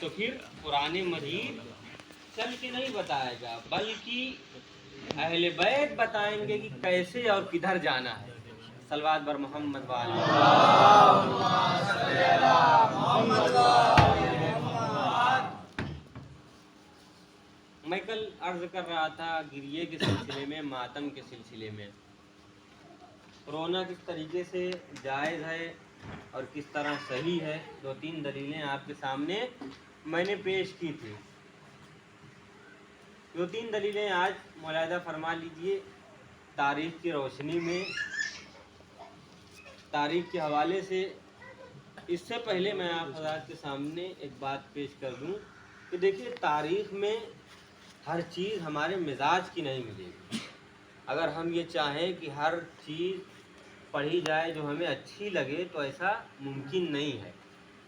تو پھر قرآن مجید چل کے نہیں بتائے گا، بلکہ اہل بیت بتائیں گے کہ کیسے اور کدھر جانا ہے۔ صلوات بر محمد وعلی میں کل عرض کر رہا تھا گریے کے سلسلے میں، ماتم کے سلسلے میں، رونا کس طریقے سے جائز ہے اور کس طرح صحیح ہے، 2-3 دلیلیں آپ کے سامنے میں نے پیش کی تھی۔ 2-3 دلیلیں آج ملاحظہ فرما لیجئے۔ تاریخ کی روشنی میں، تاریخ کے حوالے سے، اس سے پہلے میں آپ حضرات کے سامنے ایک بات پیش کر دوں کہ دیکھیے تاریخ میں ہر چیز ہمارے مزاج کی نہیں ملے گی۔ اگر ہم یہ چاہیں کہ ہر چیز پڑھی جائے جو ہمیں اچھی لگے تو ایسا ممکن نہیں ہے۔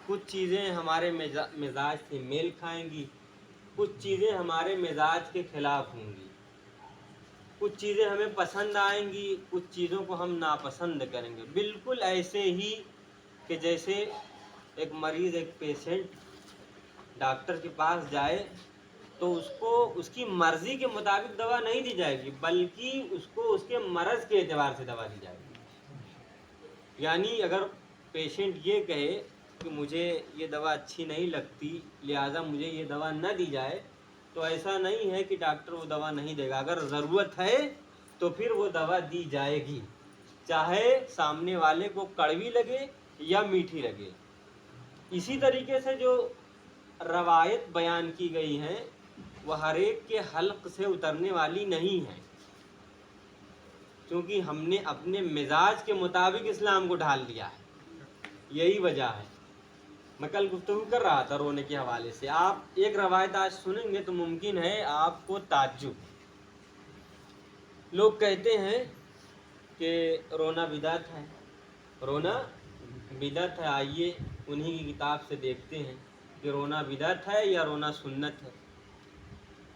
کچھ چیزیں ہمارے مزاج سے میل کھائیں گی، کچھ چیزیں ہمارے مزاج کے خلاف ہوں گی، کچھ چیزیں ہمیں پسند آئیں گی، کچھ چیزوں کو ہم ناپسند کریں گے۔ بالکل ایسے ہی کہ جیسے ایک مریض، ایک پیشنٹ ڈاکٹر کے پاس جائے تو اس کو اس کی مرضی کے مطابق دوا نہیں دی جائے گی، بلکہ اس کو اس کے مرض کے اعتبار سے دوا دی جائے گی۔ یعنی اگر پیشنٹ یہ کہے کہ مجھے یہ دوا اچھی نہیں لگتی لہٰذا مجھے یہ دوا نہ دی جائے، تو ایسا نہیں ہے کہ ڈاکٹر وہ دوا نہیں دے گا۔ اگر ضرورت ہے تو پھر وہ دوا دی جائے گی، چاہے سامنے والے کو کڑوی لگے یا میٹھی لگے۔ اسی طریقے سے جو روایت بیان کی گئی ہیں وہ ہر ایک کے حلق سے اترنے والی نہیں ہے، کیونکہ ہم نے اپنے مزاج کے مطابق اسلام کو ڈھال دیا ہے، یہی وجہ ہے۔ میں کل گفتگو کر رہا تھا رونے کے حوالے سے، آپ ایک روایت آج سنیں گے تو ممکن ہے آپ کو تعجب۔ لوگ کہتے ہیں کہ رونا بدعت ہے، رونا بدعت ہے۔ آئیے انہی کی کتاب سے دیکھتے ہیں کہ رونا بدعت ہے یا رونا سنت ہے۔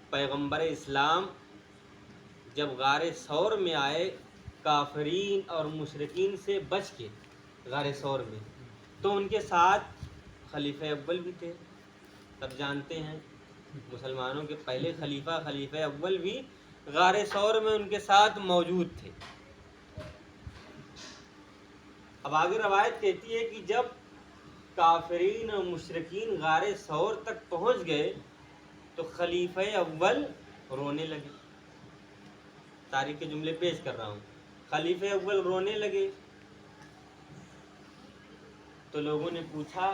پیغمبر اسلام جب غار ثور میں آئے کافرین اور مشرکین سے بچ کے غار ثور میں، تو ان کے ساتھ خلیفہ اول بھی تھے۔ سب جانتے ہیں مسلمانوں کے پہلے خلیفہ اول بھی غار ثور میں ان کے ساتھ موجود تھے۔ اب آگے روایت کہتی ہے کہ جب کافرین اور مشرکین غار ثور تک پہنچ گئے تو خلیفہ اول رونے لگے۔ تاریخ کے جملے پیش کر رہا ہوں۔ خلیفہ اول رونے لگے تو لوگوں نے پوچھا،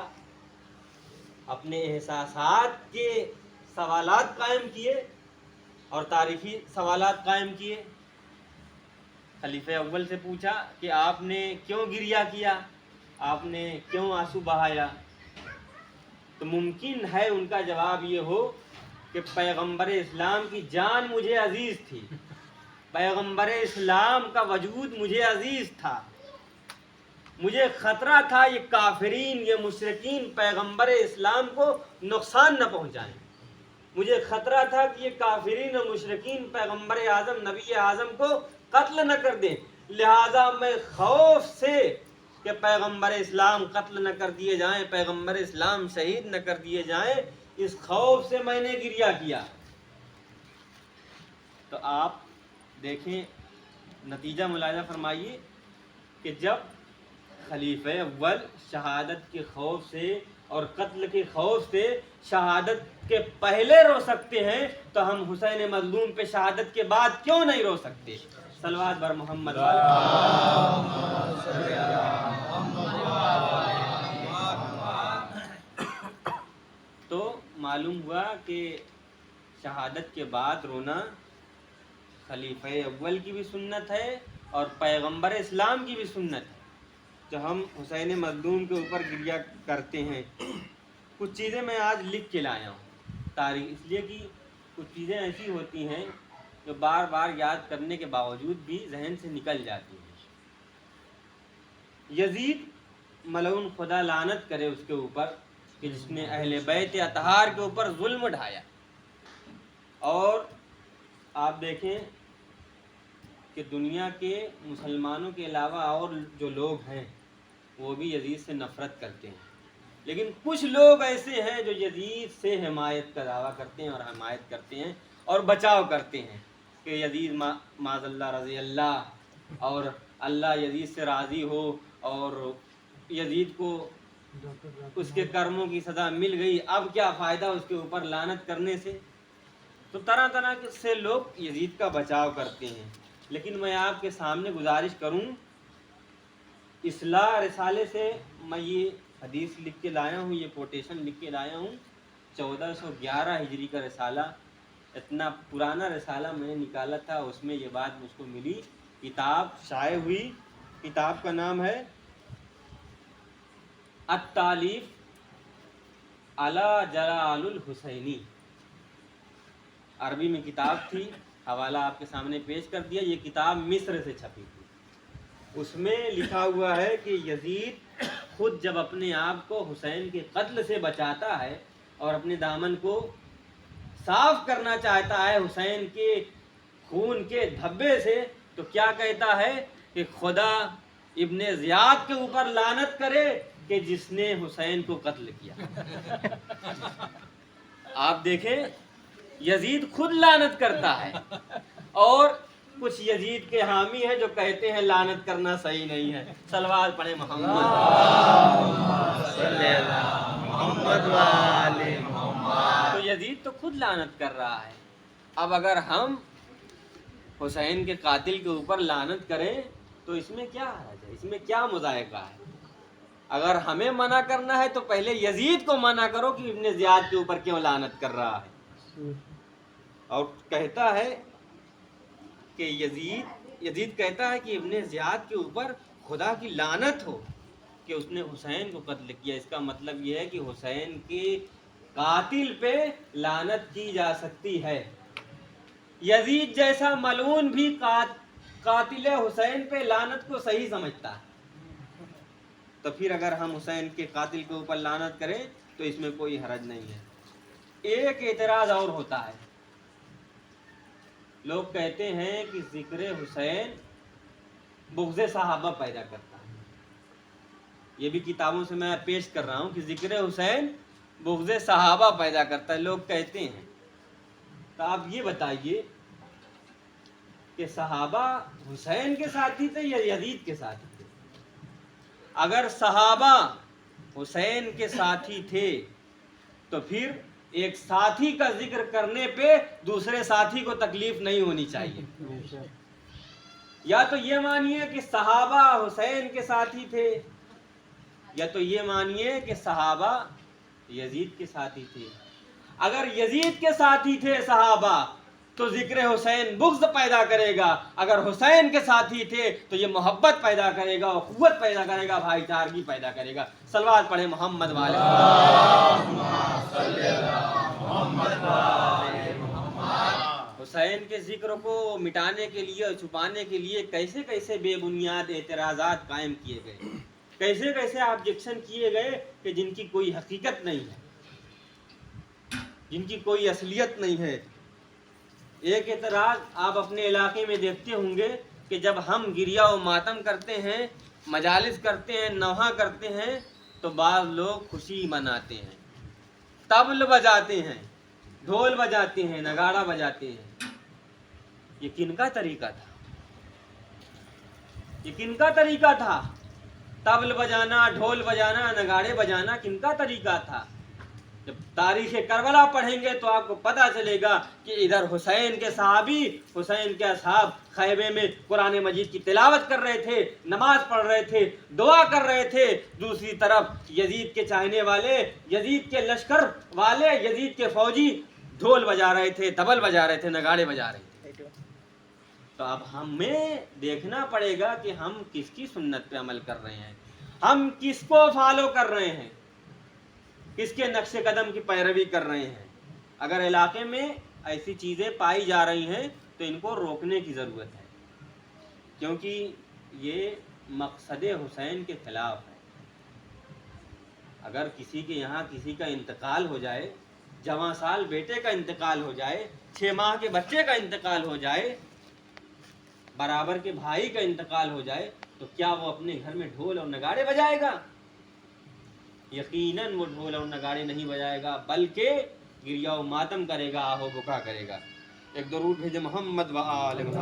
اپنے احساسات کے سوالات قائم کیے اور تاریخی سوالات قائم کیے۔ خلیفہ اول سے پوچھا کہ آپ نے کیوں گریہ کیا، آپ نے کیوں آنسو بہایا؟ تو ممکن ہے ان کا جواب یہ ہو کہ پیغمبر اسلام کی جان مجھے عزیز تھی، پیغمبر اسلام کا وجود مجھے عزیز تھا، مجھے خطرہ تھا یہ کافرین، یہ مشرکین پیغمبر اسلام کو نقصان نہ پہنچائیں، مجھے خطرہ تھا کہ یہ کافرین اور مشرکین پیغمبر اعظم، نبی اعظم کو قتل نہ کر دیں، لہٰذا میں خوف سے کہ پیغمبر اسلام قتل نہ کر دیے جائیں، پیغمبر اسلام شہید نہ کر دیے جائیں، اس خوف سے میں نے گریہ کیا۔ تو آپ دیکھیں نتیجہ ملاحظہ فرمائیے کہ جب خلیفہ اول شہادت کے خوف سے اور قتل کے خوف سے شہادت کے پہلے رو سکتے ہیں تو ہم حسین مظلوم پہ شہادت کے بعد کیوں نہیں رو سکتے؟ صلوات بر محمد تو معلوم ہوا کہ شہادت کے بعد رونا خلیفہ اول کی بھی سنت ہے اور پیغمبر اسلام کی بھی سنت ہے۔ جو ہم حسین مظلوم کے اوپر گریہ کرتے ہیں، کچھ چیزیں میں آج لکھ کے لایا ہوں تاریخ، اس لیے کہ کچھ چیزیں ایسی ہوتی ہیں جو بار بار یاد کرنے کے باوجود بھی ذہن سے نکل جاتی ہیں۔ یزید ملعون خدا لعنت کرے اس کے اوپر کہ جس نے اہل بیت اطہار کے اوپر ظلم ڈھایا، اور آپ دیکھیں کہ دنیا کے مسلمانوں کے علاوہ اور جو لوگ ہیں وہ بھی یزید سے نفرت کرتے ہیں، لیکن کچھ لوگ ایسے ہیں جو یزید سے حمایت کا دعویٰ کرتے ہیں اور حمایت کرتے ہیں اور بچاؤ کرتے ہیں کہ یزید معاذ اللہ رضی اللہ، اور اللہ یزید سے راضی ہو، اور یزید کو اس کے کرموں کی سزا مل گئی، اب کیا فائدہ اس کے اوپر لعنت کرنے سے۔ تو طرح طرح سے لوگ یزید کا بچاؤ کرتے ہیں۔ لیکن میں آپ کے سامنے گزارش کروں، اصلاح رسالے سے میں یہ حدیث لکھ کے لایا ہوں، یہ کوٹیشن لکھ کے لایا ہوں، 1411 ہجری کا رسالہ، اتنا پرانا رسالہ میں نے نکالا تھا، اس میں یہ بات مجھ کو ملی، کتاب شائع ہوئی، کتاب کا نام ہے التالیف علی جلال الحسینی، عربی میں کتاب تھی، حوالہ آپ کے سامنے پیش کر دیا۔ یہ کتاب مصر سے چھپی تھی، اس میں لکھا ہوا ہے کہ یزید خود جب اپنے آپ کو حسین کے قتل سے بچاتا ہے اور اپنے دامن کو صاف کرنا چاہتا ہے حسین کے خون کے دھبے سے، تو کیا کہتا ہے کہ خدا ابن زیاد کے اوپر لعنت کرے کہ جس نے حسین کو قتل کیا۔ آپ دیکھیں، یزید خود لعنت کرتا ہے، اور کچھ یزید کے حامی ہیں جو کہتے ہیں لعنت کرنا صحیح نہیں ہے۔ صلوات پڑھیں محمد صلی اللہ محمد والے محمد۔ تو یزید تو خود لعنت کر رہا ہے، اب اگر ہم حسین کے قاتل کے اوپر لعنت کریں تو اس میں کیا حرج ہے، اس میں کیا مضائقہ ہے؟ اگر ہمیں منع کرنا ہے تو پہلے یزید کو منع کرو کہ ابن زیاد کے اوپر کیوں لعنت کر رہا ہے۔ اور کہتا ہے کہ یزید کہتا ہے کہ ابن زیاد کے اوپر خدا کی لعنت ہو کہ اس نے حسین کو قتل کیا۔ اس کا مطلب یہ ہے کہ حسین کے قاتل پہ لعنت کی جا سکتی ہے۔ یزید جیسا ملعون بھی قاتل حسین پہ لعنت کو صحیح سمجھتا ہے، تو پھر اگر ہم حسین کے قاتل کے اوپر لعنت کریں تو اس میں کوئی حرج نہیں ہے۔ ایک اعتراض اور ہوتا ہے، لوگ کہتے ہیں کہ ذکر حسین بغض صحابہ پیدا کرتا ہے، یہ بھی کتابوں سے میں پیش کر رہا ہوں کہ ذکر حسین بغض صحابہ پیدا کرتا ہے، لوگ کہتے ہیں۔ تو آپ یہ بتائیے کہ صحابہ حسین کے ساتھی تھے یا یزید کے ساتھی تھے؟ اگر صحابہ حسین کے ساتھی تھے تو پھر ایک ساتھی کا ذکر کرنے پہ دوسرے ساتھی کو تکلیف نہیں ہونی چاہیے۔ یا تو یہ مانیے کہ صحابہ حسین کے ساتھی تھے، یا تو یہ مانیے کہ صحابہ یزید کے ساتھی تھے۔ اگر یزید کے ساتھی تھے صحابہ تو ذکر حسین بغض پیدا کرے گا، اگر حسین کے ساتھی تھے تو یہ محبت پیدا کرے گا، قوت پیدا کرے گا، بھائی چارگی پیدا کرے گا۔ صلوات پڑھیں محمد والے حسین کے ذکر کو مٹانے کے لیے اور چھپانے کے لیے کیسے کیسے بے بنیاد اعتراضات قائم کیے گئے، کیسے کیسے آبجیکشن کیے گئے کہ جن کی کوئی حقیقت نہیں ہے، جن کی کوئی اصلیت نہیں ہے۔ ایک اعتراض آپ اپنے علاقے میں دیکھتے ہوں گے کہ جب ہم گریہ و ماتم کرتے ہیں، مجالس کرتے ہیں، نوحہ کرتے ہیں، تو بعض لوگ خوشی مناتے ہیں، طبل بجاتے ہیں، ڈھول بجاتے ہیں، نگاڑا بجاتے ہیں۔ یہ کن کا طریقہ تھا؟ یہ کن کا طریقہ تھا؟ طبل بجانا، ڈھول بجانا، نگاڑے بجانا کن کا طریقہ تھا؟ جب تاریخ کربلا پڑھیں گے تو آپ کو پتہ چلے گا کہ ادھر حسین کے صحابی، حسین کے اصحاب خیمے میں قرآن مجید کی تلاوت کر رہے تھے، نماز پڑھ رہے تھے، دعا کر رہے تھے، دوسری طرف یزید کے چاہنے والے، یزید کے لشکر والے، یزید کے فوجی ڈھول بجا رہے تھے، طبل بجا رہے تھے، نگاڑے بجا رہے تھے۔ تو اب ہمیں دیکھنا پڑے گا کہ ہم کس کی سنت پہ عمل کر رہے ہیں، ہم کس کو فالو کر رہے ہیں، کس کے نقش قدم کی پیروی کر رہے ہیں۔ اگر علاقے میں ایسی چیزیں پائی جا رہی ہیں تو ان کو روکنے کی ضرورت ہے، کیونکہ یہ مقصد حسین کے خلاف ہے۔ اگر کسی کے یہاں کسی کا انتقال ہو جائے، جواں سال بیٹے کا انتقال ہو جائے، 6 ماہ کے بچے کا انتقال ہو جائے، برابر کے بھائی کا انتقال ہو جائے، تو کیا وہ اپنے گھر میں ڈھول اور نگاڑے بجائے گا؟ یقیناً وہ ڈھول اور نگاڑے نہیں بجائے گا بلکہ گریا و ماتم کرے گا، آہ و بکا کرے گا۔ ایک درود بھیجے محمد و آل محمد۔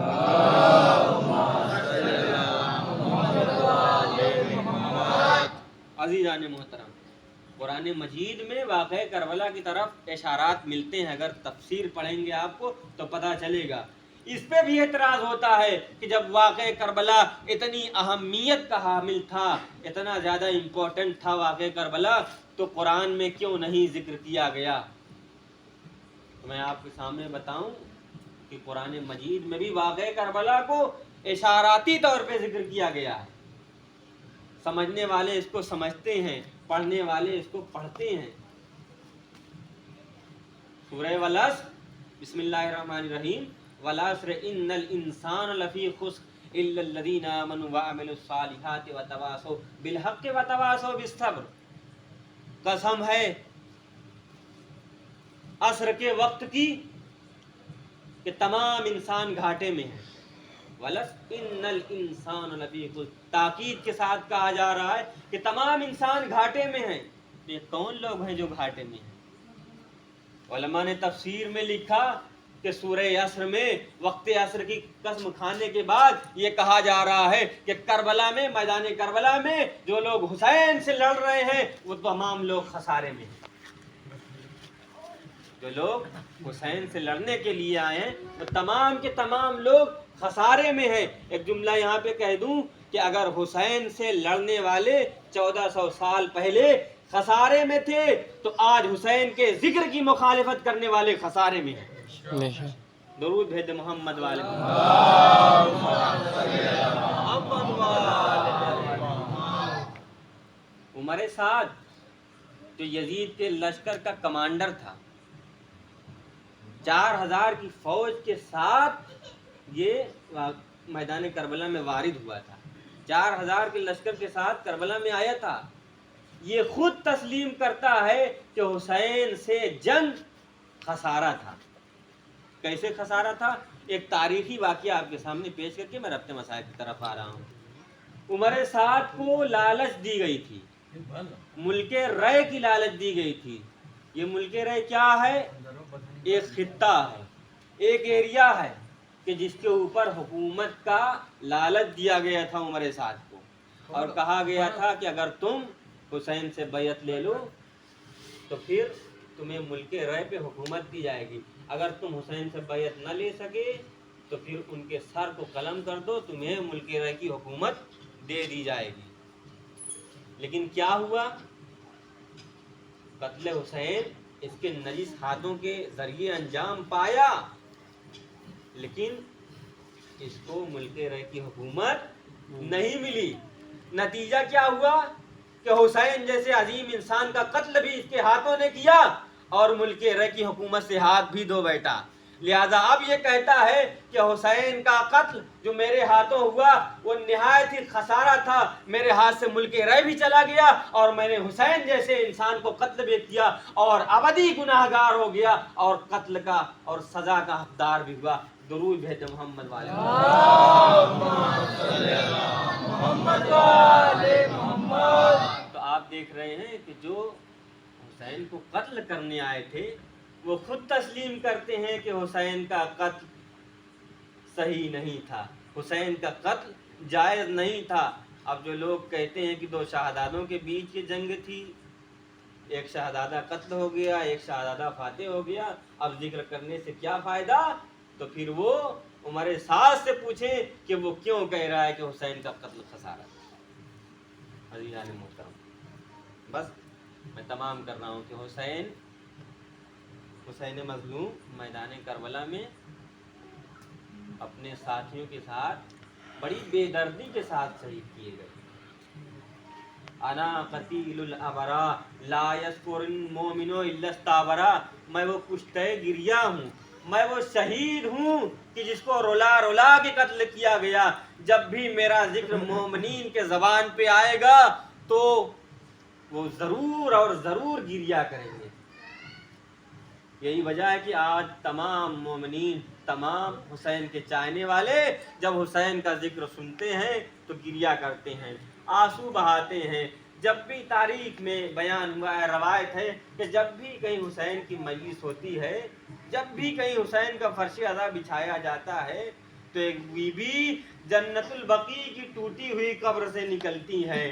عزیزان محترم، قرآن مجید میں واقعہ کربلا کی طرف اشارات ملتے ہیں، اگر تفسیر پڑھیں گے آپ کو تو پتہ چلے گا۔ اس پہ بھی اعتراض ہوتا ہے کہ جب واقعہ کربلا اتنی اہمیت کا حامل تھا، اتنا زیادہ امپورٹنٹ تھا واقعہ کربلا، تو قرآن میں کیوں نہیں ذکر کیا گیا؟ تو میں آپ کے سامنے بتاؤں کہ قرآن مجید میں بھی واقعہ کربلا کو اشاراتی طور پہ ذکر کیا گیا ہے۔ سمجھنے والے اس کو سمجھتے ہیں، پڑھنے والے اس کو پڑھتے ہیں۔ سورہ والعصر، بسم اللہ الرحمن الرحیم، والعصر ان الانسان لفی خسر الا الذین آمنوا وعملوا الصالحات وتواصوا بالحق وتواصوا بالصبر۔ قسم ہے عصر کے وقت کی کہ تمام انسان گھاٹے میں ہیں۔ والعصر ان الانسان لفی خسر، تاکید کے ساتھ کہا جا رہا ہے کہ تمام انسان گھاٹے میں ہیں۔ یہ کون لوگ ہیں جو گھاٹے میں ہیں؟ علماء نے تفسیر میں لکھا کہ سورہ عصر میں وقت عصر کی قسم کھانے کے بعد یہ کہا جا رہا ہے کہ کربلا میں، میدان کربلا میں جو لوگ حسین سے لڑ رہے ہیں وہ تمام لوگ خسارے میں ہیں۔ جو لوگ حسین سے لڑنے کے لیے آئے ہیں وہ تمام کے تمام لوگ خسارے میں ہیں۔ ایک جملہ یہاں پہ کہہ دوں کہ اگر حسین سے لڑنے والے 1400 سال پہلے خسارے میں تھے تو آج حسین کے ذکر کی مخالفت کرنے والے خسارے میں ہیں۔ درود بھیج محمد والے عمر سعد جو یزید کے لشکر کا کمانڈر تھا، 4000 کی فوج کے ساتھ یہ میدان کربلا میں وارد ہوا تھا۔ 4000 کے لشکر کے ساتھ کربلا میں آیا تھا۔ یہ خود تسلیم کرتا ہے کہ حسین سے جنگ خسارہ تھا۔ کیسے خسارہ تھا؟ ایک تاریخی واقعہ آپ کے سامنے پیش کر کے میں ربط مسائل کی طرف آ رہا ہوں۔ عمر سعد کو لالچ دی گئی تھی، ملک رے کی لالچ دی گئی تھی۔ یہ ملک رے کیا ہے؟ ایک خطہ ہے، ایک ایریا ہے کہ جس کے اوپر حکومت کا لالچ دیا گیا تھا عمر سعد کو، اور کہا گیا تھا کہ اگر تم حسین سے بیعت لے لو تو پھر تمہیں ملک رے پہ حکومت دی جائے گی، اگر تم حسین سے بیعت نہ لے سکے تو پھر ان کے سر کو قلم کر دو، تمہیں ملک رے کی حکومت دے دی جائے گی۔ لیکن کیا ہوا؟ قتل حسین اس کے نجس ہاتھوں کے ذریعے انجام پایا، لیکن اس کو ملک رے کی حکومت نہیں ملی۔ نتیجہ کیا ہوا کہ حسین جیسے عظیم انسان کا قتل بھی اس کے ہاتھوں نے کیا اور ملک رے کی حکومت سے ہاتھ بھی دھو بیٹھا۔ لہذا اب یہ کہتا ہے کہ حسین کا قتل جو میرے ہاتھوں ہوا وہ نہایت ہی خسارہ تھا، میرے ہاتھ سے ملک رے بھی چلا گیا اور میں نے حسین جیسے انسان کو قتل بھی کیا اور ابدی گناہگار ہو گیا اور قتل کا اور سزا کا حقدار بھی ہوا۔ درود بھیج محمد والے محمد۔ تو آپ دیکھ رہے ہیں کہ جو حسین کو قتل کرنے آئے تھے وہ خود تسلیم کرتے ہیں کہ حسین کا قتل صحیح نہیں تھا، حسین کا قتل جائز نہیں تھا۔ اب جو لوگ کہتے ہیں کہ دو شہزادوں کے بیچ کی جنگ تھی، ایک شہزادہ قتل ہو گیا، ایک شہزادہ فاتح ہو گیا، اب ذکر کرنے سے کیا فائدہ؟ تو پھر وہ عمر سعد سے پوچھیں کہ وہ کیوں کہہ رہا ہے کہ حسین کا قتل خسارہ تھا۔ عزیزان محترم، بس میں تمام کر رہا ہوں کہ حسین مظلوم میدان کربلا میں اپنے ساتھیوں کے ساتھ بڑی بے دردی کے ساتھ شہید کیے گئے۔ انا قتیل الابرا لا یذکر المؤمن الا استعبرا، میں وہ کشتہ گریا ہوں، میں وہ شہید ہوں کہ جس کو رلا رلا کے قتل کیا گیا۔ جب بھی میرا ذکر مومنین کے زبان پہ آئے گا تو وہ ضرور اور ضرور گریا کریں گے۔ یہی وجہ ہے کہ آج تمام مومنین، تمام حسین کے چاہنے والے جب حسین کا ذکر سنتے ہیں تو گریا کرتے ہیں، آنسو بہاتے ہیں۔ جب بھی تاریخ میں بیان ہوا ہے، روایت ہے کہ جب بھی کہیں حسین کی مجلس ہوتی ہے، جب بھی کہیں حسین کا فرش ادا بچھایا جاتا ہے، تو ایک بی بی جنت البقیع کی ٹوٹی ہوئی قبر سے نکلتی ہیں.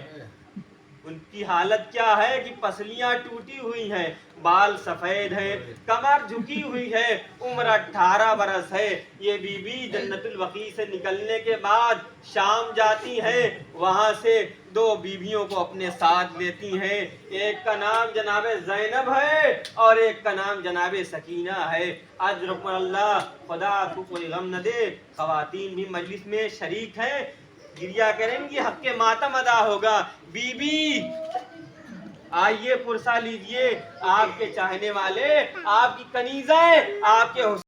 ان کی حالت کیا ہے کہ پسلیاں ٹوٹی ہوئی ہیں، بال سفید ہیں، کمر جھکی ہوئی ہے، عمر 18 برس ہے. یہ بی بی جنت البقیع سے نکلنے کے بعد شام جاتی ہے، وہاں سے 2 بیویوں کو اپنے ساتھ لیتی ہیں. ایک کا نام جناب زینب ہے اور ایک کا نام جناب سکینہ ہے. اجر پر اللہ، خدا آپ کو کوئی غم نہ دے. خواتین بھی مجلس میں شریک ہیں، گریا کریں گی، حق کے ماتم ادا ہوگا. بی بی آئیے پرسہ لیجئے، آپ کے چاہنے والے، آپ کی کنیزیں، آپ کے